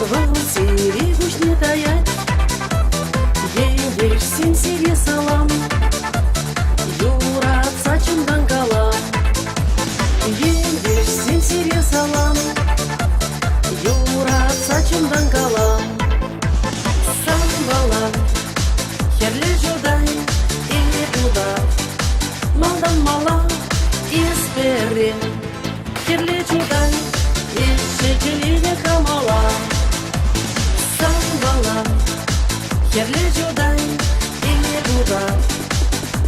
Сири kuş не таять, елеш сен сире салам, Юрат сачымдан калам. Елеш сен сире салам, Юрат сачымдан калам. Сам балам, херле жудай, и туда, малдан мала, избери, херле жудай, и шекелине камала. Сам балам, херле жудай, и туда,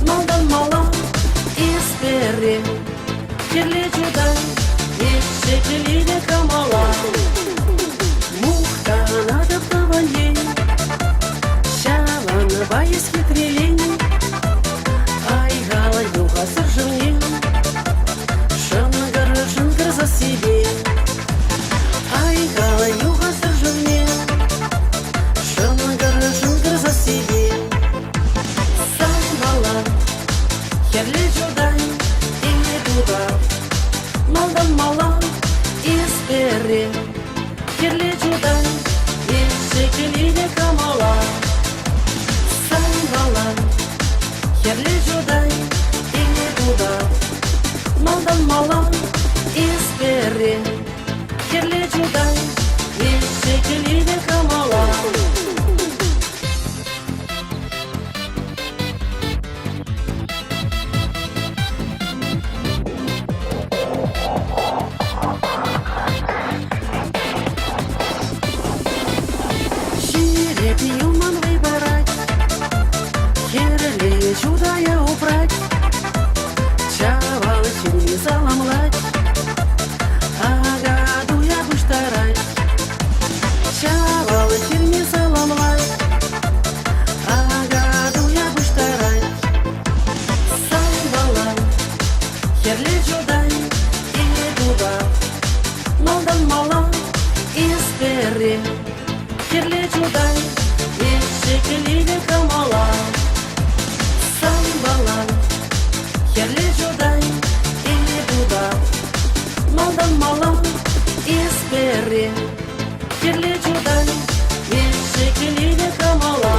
малдан мала, избери, херле жудай, и шекелине камала. Мухта надо в таванье, Шалан байыз хитрелен, Айгала юға сыржылне, Шынгыр за себе. Айгала юға сыржылне, Шынгыр за себе. Сам балам, херле жудай, и туда, малдан мала, избери, херле жудай, и шекелине камала. Сам балам, херле жудай, и туда, малдан мала, избери, херле жудай, и шекелине камала. Жереб юман выбирать, херле жудая убрать, Чавалы чуни заламлать, Агаду я буш тарать. Чавалы чуни заламлать, Агаду я буш тарать. Сам балам, херле жудай, и туда, малдан мала, избери, херле жудай, и шекелине камала. Сам балам, херле жудай, и туда, малдан мала, избери, херле жудай, и шекелине камала.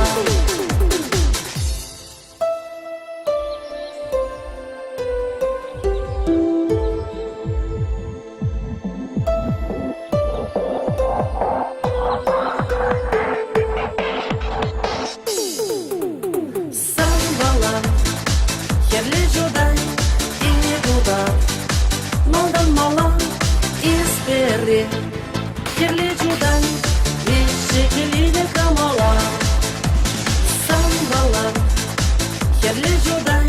Сам балам, херле жудай, и туда, малдан мала, избери, херле жудай, и шекелине камала. Сам балам, херле жудай.